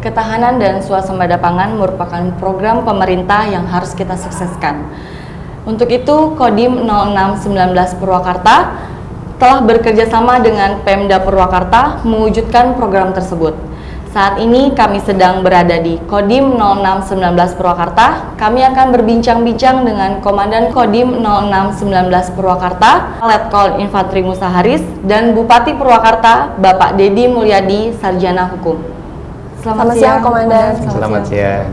Ketahanan dan swasembada pangan merupakan program pemerintah yang harus kita sukseskan. Untuk itu, Kodim 0619 Purwakarta telah bekerjasama dengan Pemda Purwakarta mewujudkan program tersebut. Saat ini kami sedang berada di Kodim 0619 Purwakarta. Kami akan berbincang-bincang dengan Komandan Kodim 0619 Purwakarta, Letkol Infantri Musa Haris, dan Bupati Purwakarta, Bapak Dedi Mulyadi, Sarjana Hukum. Selamat siang, Komandan. Selamat siang.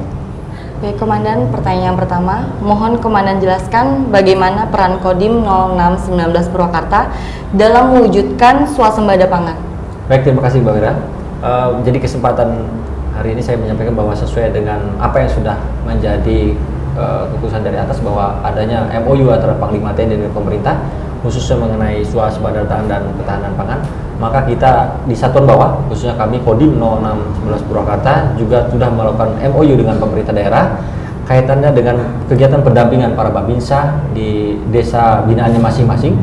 Baik, Komandan, pertanyaan pertama, mohon Komandan jelaskan bagaimana peran Kodim 0619 Purwakarta dalam mewujudkan swasembada pangan. Baik, terima kasih Mbak Ira. Jadi kesempatan hari ini saya menyampaikan bahwa sesuai dengan apa yang sudah menjadi keputusan dari atas bahwa adanya MOU antara Panglima TNI dan pemerintah khususnya mengenai swasembada dan ketahanan pangan, maka kita di satuan bawah khususnya kami Kodim 0619 Purwakarta juga sudah melakukan MOU dengan pemerintah daerah kaitannya dengan kegiatan pendampingan para babinsa di desa binaannya masing-masing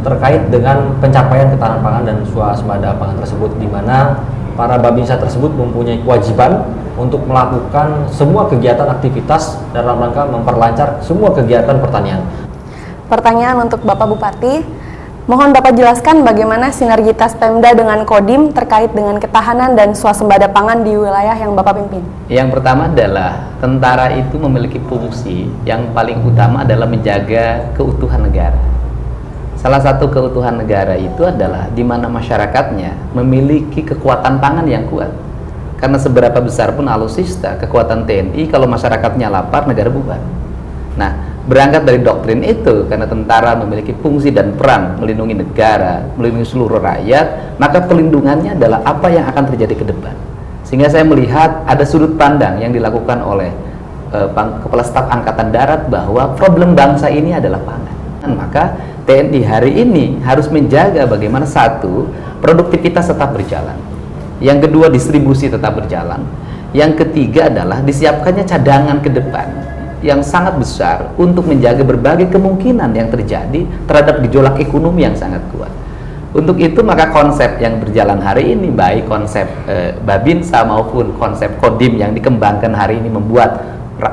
terkait dengan pencapaian ketahanan pangan dan swasembada pangan tersebut, di mana para babinsa tersebut mempunyai kewajiban untuk melakukan semua kegiatan aktivitas dalam rangka memperlancar semua kegiatan pertanian. Pertanyaan untuk Bapak Bupati, mohon Bapak jelaskan bagaimana sinergitas Pemda dengan Kodim terkait dengan ketahanan dan swasembada pangan di wilayah yang Bapak pimpin. Yang pertama adalah tentara itu memiliki fungsi yang paling utama adalah menjaga keutuhan negara. Salah satu keutuhan negara itu adalah di mana masyarakatnya memiliki kekuatan pangan yang kuat. Karena seberapa besar pun alutsista, kekuatan TNI, kalau masyarakatnya lapar, negara bubar. Nah, berangkat dari doktrin itu, karena tentara memiliki fungsi dan peran melindungi negara, melindungi seluruh rakyat, maka pelindungannya adalah apa yang akan terjadi ke depan. Sehingga saya melihat ada sudut pandang yang dilakukan oleh Kepala Staf Angkatan Darat bahwa problem bangsa ini adalah pangan. Dan maka TNI hari ini harus menjaga bagaimana satu, produktivitas tetap berjalan. Yang kedua, distribusi tetap berjalan. Yang ketiga adalah disiapkannya cadangan ke depan yang sangat besar untuk menjaga berbagai kemungkinan yang terjadi terhadap gejolak ekonomi yang sangat kuat. Untuk itu maka konsep yang berjalan hari ini, baik konsep Babinsa maupun konsep Kodim yang dikembangkan hari ini membuat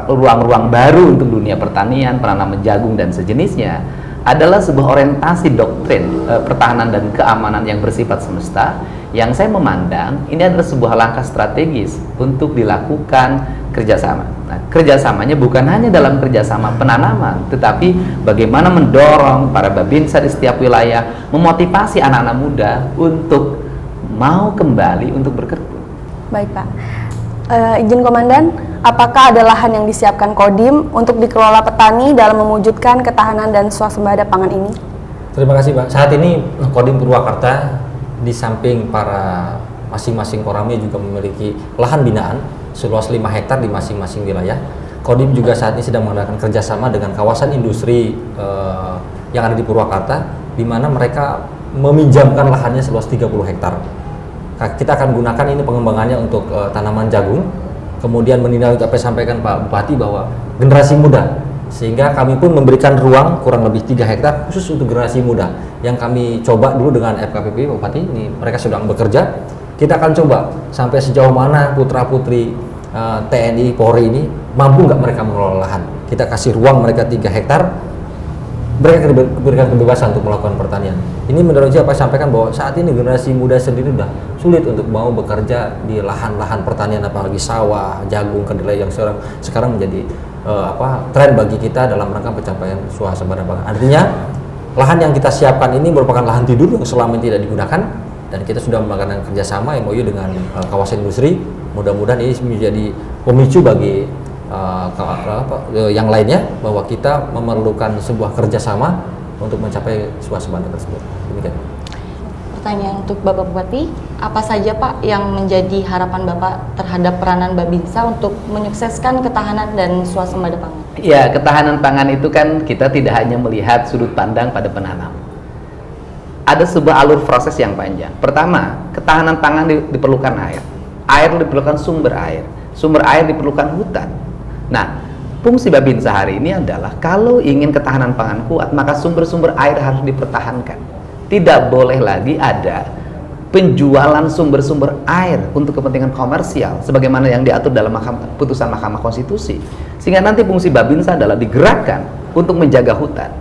ruang-ruang baru untuk dunia pertanian, penanaman jagung dan sejenisnya, adalah sebuah orientasi doktrin pertahanan dan keamanan yang bersifat semesta, yang saya memandang ini adalah sebuah langkah strategis untuk dilakukan kerjasama. Nah, kerjasamanya bukan hanya dalam kerjasama penanaman, tetapi bagaimana mendorong para babinsa di setiap wilayah, memotivasi anak-anak muda untuk mau kembali untuk berkebun. Baik Pak, izin Komandan, apakah ada lahan yang disiapkan Kodim untuk dikelola petani dalam mewujudkan ketahanan dan swasembada pangan ini? Terima kasih Pak. Saat ini Kodim Purwakarta di samping para masing-masing koramnya juga memiliki lahan binaan seluas 5 hektar di masing-masing wilayah. Kodim juga saat ini sedang mengadakan kerjasama dengan kawasan industri yang ada di Purwakarta, di mana mereka meminjamkan lahannya seluas 30 hektar. Kita akan gunakan ini pengembangannya untuk tanaman jagung. Kemudian menindaklanjuti apa yang disampaikan Pak Bupati bahwa generasi muda, sehingga kami pun memberikan ruang kurang lebih 3 hektar khusus untuk generasi muda yang kami coba dulu dengan FKPP. Pak Bupati, ini mereka sedang bekerja. Kita akan coba sampai sejauh mana putra-putri TNI Polri ini mampu nggak mereka mengelola lahan. Kita kasih ruang mereka 3 hektar, mereka diberikan kebebasan untuk melakukan pertanian. Ini menurut saya Pak sampaikan bahwa saat ini generasi muda sendiri sudah sulit untuk mau bekerja di lahan-lahan pertanian, apalagi sawah, jagung, kedelai yang sekarang menjadi tren bagi kita dalam rangka pencapaian swasembada pangan. Artinya lahan yang kita siapkan ini merupakan lahan tidur yang selama ini tidak digunakan, dan kita sudah melakukan kerjasama MOU dengan kawasan industri. Mudah-mudahan ini menjadi pemicu bagi yang lainnya bahwa kita memerlukan sebuah kerjasama untuk mencapai swasembada tersebut. Demikian. Pertanyaan untuk Bapak Bupati, apa saja Pak yang menjadi harapan Bapak terhadap peranan Babinsa untuk menyukseskan ketahanan dan swasembada pangan? Ya, ketahanan pangan itu kan kita tidak hanya melihat sudut pandang pada penanam. Ada sebuah alur proses yang panjang. Pertama, ketahanan pangan diperlukan air. Air diperlukan sumber air. Sumber air diperlukan hutan. Nah, fungsi Babinsa hari ini adalah kalau ingin ketahanan pangan kuat, maka sumber-sumber air harus dipertahankan. Tidak boleh lagi ada penjualan sumber-sumber air untuk kepentingan komersial sebagaimana yang diatur dalam putusan Mahkamah Konstitusi, sehingga nanti fungsi Babinsa adalah digerakkan untuk menjaga hutan.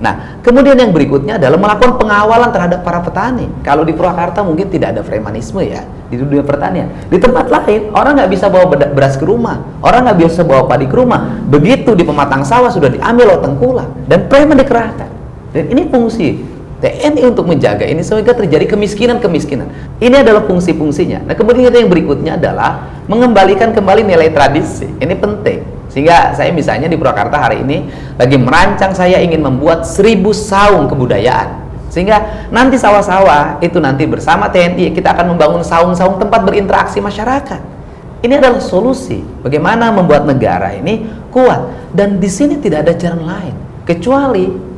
Nah, kemudian yang berikutnya adalah melakukan pengawalan terhadap para petani. Kalau di Purwakarta mungkin tidak ada premanisme ya di dunia pertanian. Di tempat lain orang nggak bisa bawa beras ke rumah, orang nggak bisa bawa padi ke rumah. Begitu di pematang sawah sudah diambil oleh tengkulak dan preman dikerahkan. Dan ini fungsi TNI untuk menjaga ini sehingga terjadi kemiskinan. Ini adalah fungsi-fungsinya. Nah, kemudian yang berikutnya adalah mengembalikan kembali nilai tradisi. Ini penting. Sehingga saya misalnya di Purwakarta hari ini lagi merancang, saya ingin membuat 1000 saung kebudayaan. Sehingga nanti sawah-sawah itu nanti bersama TNI kita akan membangun saung-saung tempat berinteraksi masyarakat. Ini adalah solusi bagaimana membuat negara ini kuat, dan di sini tidak ada jalan lain kecuali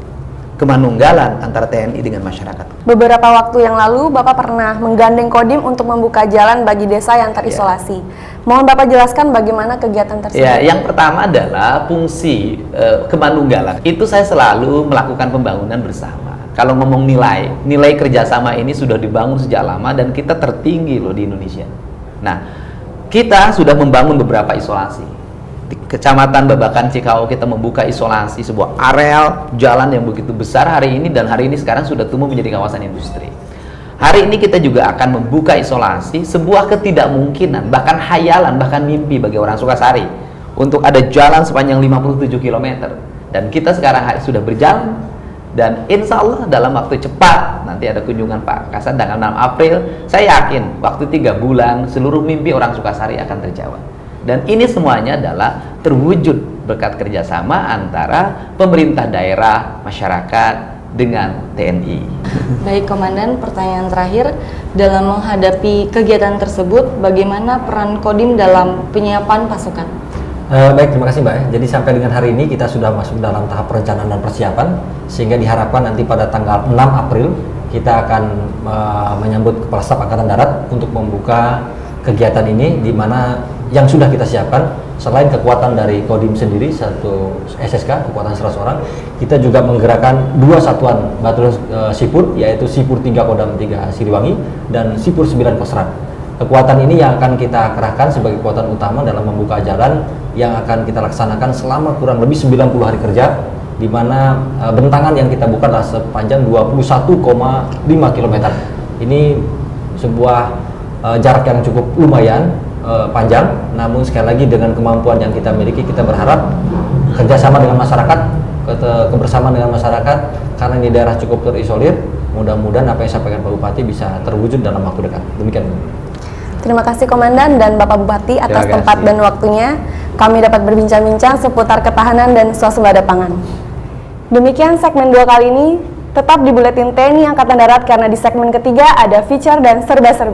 kemanunggalan antara TNI dengan masyarakat. Beberapa waktu yang lalu, Bapak pernah menggandeng Kodim untuk membuka jalan bagi desa yang terisolasi. Mohon Bapak jelaskan bagaimana kegiatan tersebut. Ya, yang pertama adalah fungsi kemanunggalan. Itu saya selalu melakukan pembangunan bersama. Kalau ngomong nilai kerjasama ini sudah dibangun sejak lama dan kita tertinggi loh di Indonesia. Nah, kita sudah membangun beberapa isolasi. Di Kecamatan Babakan Cikau kita membuka isolasi sebuah areal jalan yang begitu besar hari ini, dan hari ini sekarang sudah tumbuh menjadi kawasan industri. Hari ini kita juga akan membuka isolasi sebuah ketidakmungkinan, bahkan hayalan, bahkan mimpi bagi orang Sukasari untuk ada jalan sepanjang 57 km, dan kita sekarang sudah berjalan, dan insya Allah dalam waktu cepat nanti ada kunjungan Pak Kasat tanggal 6 April. Saya yakin waktu 3 bulan seluruh mimpi orang Sukasari akan terjawab. Dan ini semuanya adalah terwujud berkat kerjasama antara pemerintah daerah, masyarakat, dengan TNI. Baik Komandan, pertanyaan terakhir, dalam menghadapi kegiatan tersebut, bagaimana peran Kodim dalam penyiapan pasukan? Baik, terima kasih Mbak. Jadi sampai dengan hari ini kita sudah masuk dalam tahap perencanaan dan persiapan, sehingga diharapkan nanti pada tanggal 6 April kita akan menyambut Kepala Staf Angkatan Darat untuk membuka kegiatan ini, di mana yang sudah kita siapkan selain kekuatan dari Kodim sendiri, satu SSK kekuatan 100 orang, kita juga menggerakkan 2 satuan batalion Sipur, yaitu Sipur 3 Kodam 3 Siliwangi dan Sipur 9 Kostrat. Kekuatan ini yang akan kita kerahkan sebagai kekuatan utama dalam membuka jalan yang akan kita laksanakan selama kurang lebih 90 hari kerja, di mana bentangan yang kita buka adalah sepanjang 21,5 km. Ini sebuah jarak yang cukup lumayan panjang, namun sekali lagi dengan kemampuan yang kita miliki, kita berharap kerjasama dengan masyarakat, kebersamaan dengan masyarakat, karena ini daerah cukup terisolir. Mudah-mudahan apa yang disampaikan Pak Bupati bisa terwujud dalam waktu dekat. Demikian. Terima kasih Komandan dan Bapak Bupati atas tempat dan waktunya. Kami dapat berbincang-bincang seputar ketahanan dan swasembada pangan. Demikian segmen 2 kali ini. Tetap di Buletin TNI Angkatan Darat, karena di segmen ketiga ada feature dan serba-serbi.